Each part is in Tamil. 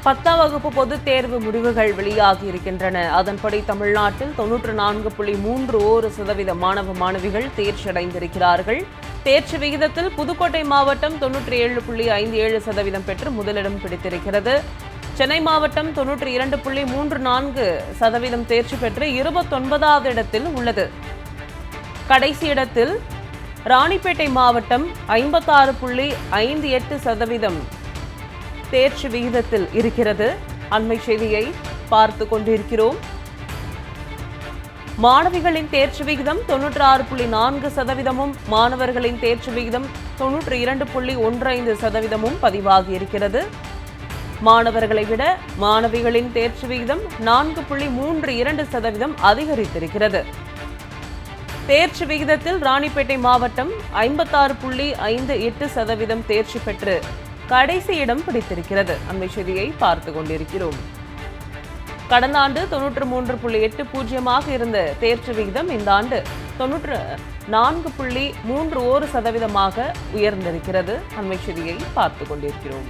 10ஆம் வகுப்பு பொதுத் தேர்வு முடிவுகள் வெளியாகி இருக்கின்றன. அதன்படி தமிழ்நாட்டில் 94.31% மாணவ மாணவிகள் தேர்ச்சி அடைந்திருக்கிறார்கள். தேர்ச்சி விகிதத்தில் புதுக்கோட்டை மாவட்டம் 97.57% பெற்று முதலிடம் பிடித்திருக்கிறது. சென்னை மாவட்டம் 92.34% தேர்ச்சி பெற்று 29வது இடத்தில் உள்ளது. கடைசி இடத்தில் ராணிப்பேட்டை மாவட்டம் 56.58% தேர்ச்சி விகிதத்தில் இருக்கிறது. அண்மை செய்தியை பார்த்து கொண்டிருக்கிறோம். மாணவிகளின் தேர்ச்சி விகிதம் 96.4%, மாணவர்களின் தேர்ச்சி விகிதம் 92.15% பதிவாகி இருக்கிறது. மாணவர்களை விட மாணவிகளின் தேர்ச்சி விகிதம் 4.32% அதிகரித்திருக்கிறது. தேர்ச்சி விகிதத்தில் ராணிப்பேட்டை மாவட்டம் 56.58% தேர்ச்சி பெற்று கடைசி இடம் பிடித்திருக்கிறது. அண்மை செய்தியை பார்த்து கொண்டிருக்கிறோம். கடந்த ஆண்டு 93.80 இருந்த தேர்ச்சி விகிதம் இந்த ஆண்டு 94.31% உயர்ந்திருக்கிறது. அண்மை செய்தியை பார்த்து கொண்டிருக்கிறோம்.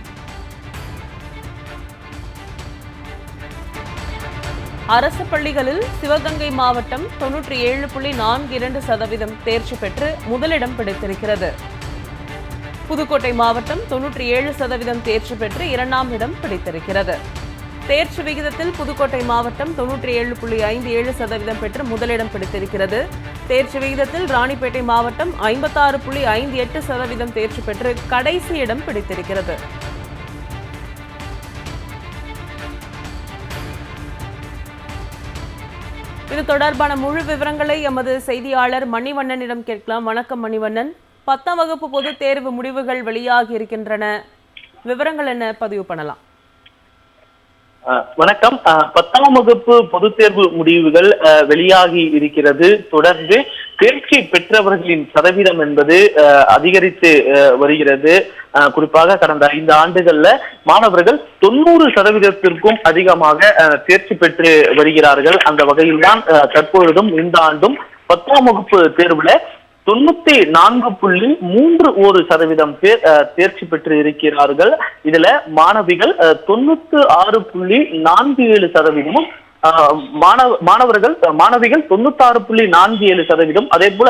அரசு பள்ளிகளில் சிவகங்கை மாவட்டம் 97.42% தேர்ச்சி பெற்று முதலிடம் பிடித்திருக்கிறது. புதுக்கோட்டை மாவட்டம் 97% தேர்ச்சி பெற்று 2ஆம் இடம் பிடித்திருக்கிறது. தேர்ச்சி விகிதத்தில் புதுக்கோட்டை மாவட்டம் 97.57% பெற்று முதலிடம் பிடித்திருக்கிறது. தேர்ச்சி விகிதத்தில் ராணிப்பேட்டை மாவட்டம் 56.58% தேர்ச்சி பெற்று கடைசி இடம் பிடித்திருக்கிறது. இது தொடர்பான முழு விவரங்களை எமது செய்தியாளர் மணிவண்ணனிடம் கேட்கலாம். வணக்கம் மணிவண்ணன். 10ஆம் வகுப்பு பொதுத் தேர்வு முடிவுகள் வெளியாகி இருக்கின்றன. விவரங்கள் என்ன பதிவு பண்ணலாம்? வணக்கம். 10ஆம் வகுப்பு பொதுத் தேர்வு முடிவுகள் வெளியாகி இருக்கிறது. தொடர்ந்து தேர்ச்சி பெற்றவர்களின் சதவீதம் என்பது அதிகரித்து வருகிறது. குறிப்பாக கடந்த 5 ஆண்டுகள்ல மாணவர்கள் 90% அதிகமாக தேர்ச்சி பெற்று வருகிறார்கள். அந்த வகையில் தான் தற்பொழுதும் இந்த ஆண்டும் 10ஆம் வகுப்பு தேர்வுல 94.31% பேர் தேர்ச்சி பெற்று இருக்கிறார்கள். இதுல மாணவிகள் 96.47%, மாணவிகள் 96.47%, அதே போல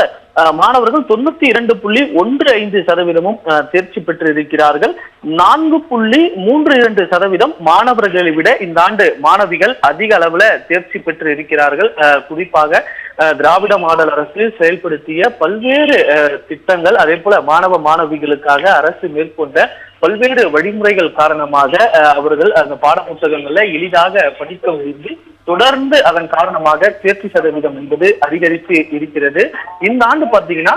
மாணவர்கள் 92.15% தேர்ச்சி பெற்று இருக்கிறார்கள். 4.32% மாணவர்களை விட இந்த ஆண்டு மாணவிகள் அதிக அளவுல தேர்ச்சி பெற்று இருக்கிறார்கள். குறிப்பாக திராவிட மாடல் அரசு செயல்படுத்திய பல்வேறு திட்டங்கள், அதே போல மாணவ மாணவிகளுக்காக அரசு மேற்கொண்ட பல்வேறு வழிமுறைகள் காரணமாக அவர்கள் அந்த பாட புத்தகங்கள்ல எளிதாக படிக்க முடிந்து தொடர்ந்து அதன் காரணமாக தேர்ச்சி சதவீதம் என்பது அதிகரித்து இருக்கிறது. இந்த ஆண்டு பாத்தீங்கன்னா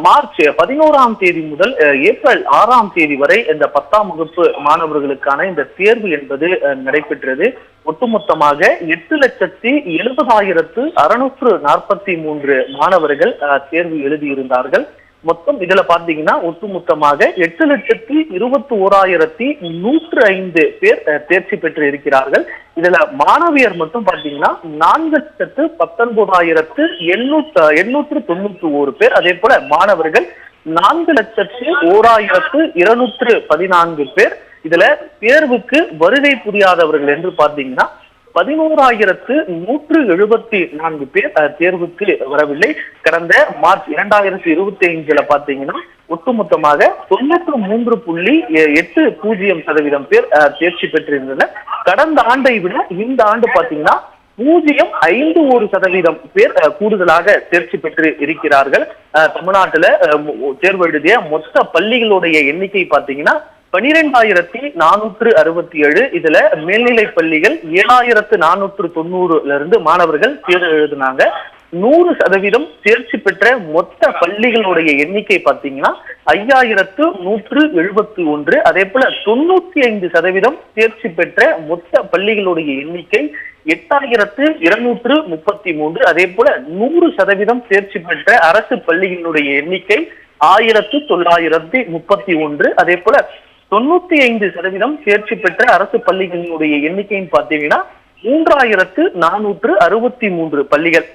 மார்ச் 11ஆம் தேதி முதல் ஏப்ரல் 6ஆம் தேதி வரை இந்த 10ஆம் வகுப்பு மாணவர்களுக்கான இந்த தேர்வு என்பது நடைபெற்றது. ஒட்டுமொத்தமாக 8,70,643 மாணவர்கள் தேர்வு எழுதியிருந்தார்கள். மொத்தம் இதுல பாத்தீங்கன்னா ஒட்டுமொத்தமாக 8,21,105 பேர் தேர்ச்சி பெற்று இருக்கிறார்கள். இதுல மாணவியர் மட்டும் பாத்தீங்கன்னா 4,19,891 பேர். அதே போல மாணவர்கள் 4,01,214 பேர். இதுல தேர்வுக்கு வருகை புரியாதவர்கள் என்று பாத்தீங்கன்னா 11,174 பேர் தேர்வுக்கு வரவில்லை. கடந்த மார்ச் 2025 பாத்தீங்கன்னா ஒட்டுமொத்தமாக 93.80% பேர் தேர்ச்சி பெற்றிருந்தனர். கடந்த ஆண்டை விட இந்த ஆண்டு பாத்தீங்கன்னா 0.51% பேர் கூடுதலாக தேர்ச்சி பெற்று இருக்கிறார்கள். தமிழ்நாட்டுல தேர்வு எழுதிய மொத்த பள்ளிகளுடைய எண்ணிக்கை பாத்தீங்கன்னா 12,467. இதுல மேல்நிலை பள்ளிகள் 7,490 மாணவர்கள் தேர்வு எழுதினாங்க. 100% தேர்ச்சி பெற்ற மொத்த பள்ளிகளுடைய எண்ணிக்கை பாத்தீங்கன்னா 5,171. அதே போல 95% தேர்ச்சி பெற்ற மொத்த பள்ளிகளுடைய எண்ணிக்கை 8,233. அதே போல 100% தேர்ச்சி பெற்ற அரசு பள்ளிகளுடைய எண்ணிக்கை 1,931. அதே போல 95% தேர்ச்சி பெற்ற அரசு பள்ளிகளினுடைய எண்ணிக்கைன்னு பாத்தீங்கன்னா 3,463 பள்ளிகள்.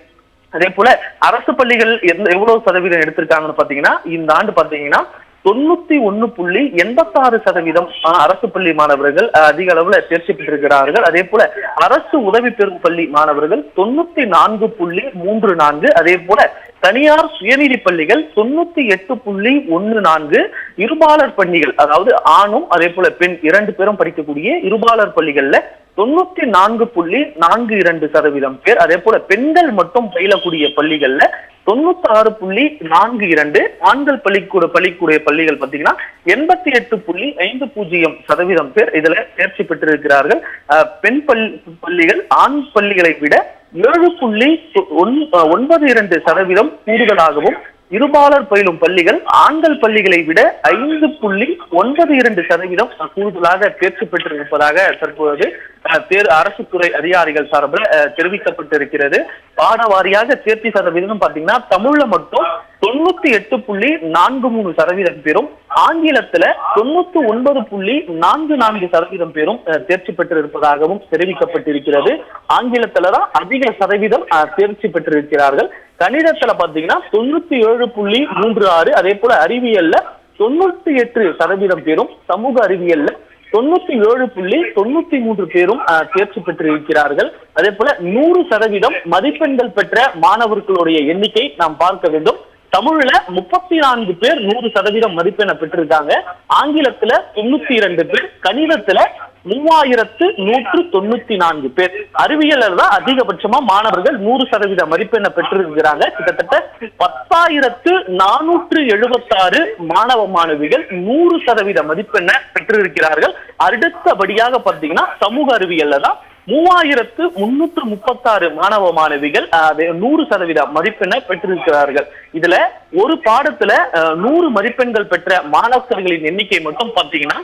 அதே போல அரசு பள்ளிகள் எவ்வளவு சதவீதம் எடுத்திருக்காங்கன்னு பாத்தீங்கன்னா இந்த ஆண்டு பாத்தீங்கன்னா 91.86% அரசு பள்ளி மாணவர்கள் அதிக அளவுல தேர்ச்சி பெற்றிருக்கிறார்கள். அதே போல அரசு உதவி பெறும் பள்ளி மாணவர்கள் 94.34, அதே போல தனியார் சுயநிதி பள்ளிகள் 98.14, இருபாலர் பள்ளிகள் அதாவது ஆணும் அதே போல பெண் 2 பேரும் படிக்கக்கூடிய இருபாலர் பள்ளிகள்ல 94.42% பேர், அதே போல பெண்கள் மட்டும் பயிலக்கூடிய பள்ளிகள்ல 96.42, ஆண்கள் பள்ளிக்கூடிய பள்ளிகள் பார்த்தீங்கன்னா 88.50% பேர் இதுல தேர்ச்சி பெற்றிருக்கிறார்கள். பெண் பள்ளிகள் ஆண் பள்ளிகளை விட 7.92% கூடுதலாகவும், இருபாலர் பயிலும் பள்ளிகள் ஆண்கள் பள்ளிகளை விட 5.92% கூடுதலாக தேர்ச்சி பெற்றிருப்பதாக தற்போது அரசு துறை அதிகாரிகள் சார்பில் தெரிவிக்கப்பட்டிருக்கிறது. பாட வாரியாக தேர்ச்சி சதவீதம் பாத்தீங்கன்னா தமிழ்ல மட்டும் 98.43% பேரும், ஆங்கிலத்துல 99.44% பேரும் தேர்ச்சி பெற்றிருப்பதாகவும் தெரிவிக்கப்பட்டிருக்கிறது. ஆங்கிலத்துலதான் அதிக சதவீதம் தேர்ச்சி பெற்றிருக்கிறார்கள். கணிதத்துல பாத்தீங்கன்னா 97.36, அதே போல அறிவியல்ல 98% பேரும், சமூக அறிவியல்ல 97.93 பேரும் தேர்ச்சி பெற்றிருக்கிறார்கள். அதே போல 100% மதிப்பெண்கள் பெற்ற மாணவர்களுடைய எண்ணிக்கை நாம் பார்க்க வேண்டும். தமிழ்ல 34 பேர் 100% மதிப்பெண்ணை பெற்றிருக்காங்க, ஆங்கிலத்துல 92 பேர், கணிதத்துல 3194 பேர். அறிவியல்ல தான் அதிகபட்சமா மாணவர்கள் 100% மதிப்பெண்ணை பெற்றிருக்கிறாங்க. கிட்டத்தட்ட 10,476 மாணவ மாணவிகள் 100% மதிப்பெண்ணை பெற்றிருக்கிறார்கள். அடுத்தபடியாக பார்த்தீங்கன்னா சமூக அறிவியல்ல தான் 3,336 மாணவ மாணவிகள் 100% மதிப்பெண்ணை பெற்றிருக்கிறார்கள். இதுல ஒரு பாடத்துல 100 மதிப்பெண்கள் பெற்ற மாணவர்களின் எண்ணிக்கை மட்டும் பார்த்தீங்கன்னா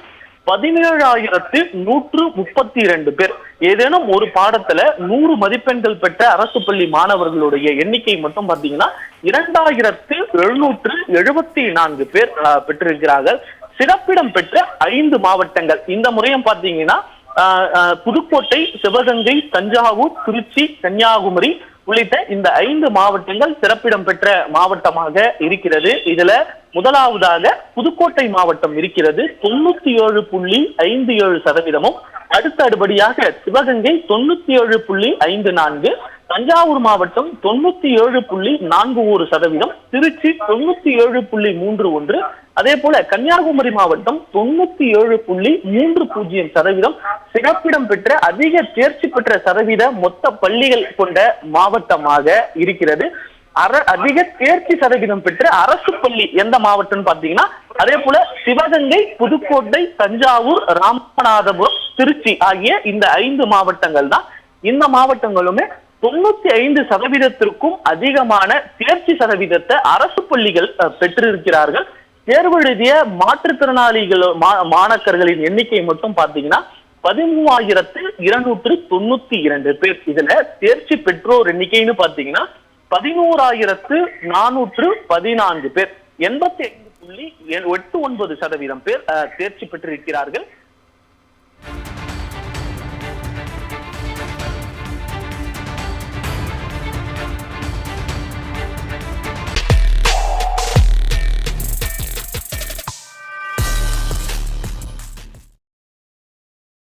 17,132 பேர். ஏதேனும் ஒரு பாடத்துல 100 மதிப்பெண்கள் பெற்ற அரசு பள்ளி மாணவர்களுடைய எண்ணிக்கை மட்டும் பாத்தீங்கன்னா 2,774 பேர் பெற்றிருக்கிறார்கள். சிறப்பிடம் பெற்ற 5 மாவட்டங்கள் இந்த முறையும் பாத்தீங்கன்னா புதுக்கோட்டை, சிவகங்கை, தஞ்சாவூர், திருச்சி, கன்னியாகுமரி உள்ளிட்ட இந்த 5 மாவட்டங்கள் சிறப்பிடம் பெற்ற மாவட்டமாக இருக்கிறது. இதுல முதலாவதாக புதுக்கோட்டை மாவட்டம் இருக்கிறது 97.57%. அடுத்தபடியாக சிவகங்கை 97.54, தஞ்சாவூர் மாவட்டம் 97.41%, திருச்சி 97.31, அதே போல கன்னியாகுமரி மாவட்டம் 97.30% சிறப்பிடம் பெற்ற அதிக தேர்ச்சி பெற்ற சதவீத மொத்த பள்ளிகள் கொண்ட மாவட்டமாக இருக்கிறது. அதிக தேர்ச்சி சதவீதம் பெற்ற அரசு பள்ளி எந்த மாவட்டம் பாத்தீங்கன்னா அதே போல சிவகங்கை, புதுக்கோட்டை, தஞ்சாவூர், ராமநாதபுரம், திருச்சி ஆகிய இந்த 5 மாவட்டங்கள் தான். இந்த மாவட்டங்களுமே 95%க்கும் அதிகமான தேர்ச்சி சதவீதத்தை அரசு பள்ளிகள் பெற்றிருக்கிறார்கள். தேர்வு எழுதிய மாற்றுத்திறனாளிகள் மாணாக்கர்களின் எண்ணிக்கை மட்டும் பாத்தீங்கன்னா 13,292 பேர். இதுல தேர்ச்சி பெற்றோர் எண்ணிக்கைன்னு பாத்தீங்கன்னா 11,414 பேர். 85.89% பேர் தேர்ச்சி பெற்றிருக்கிறார்கள்.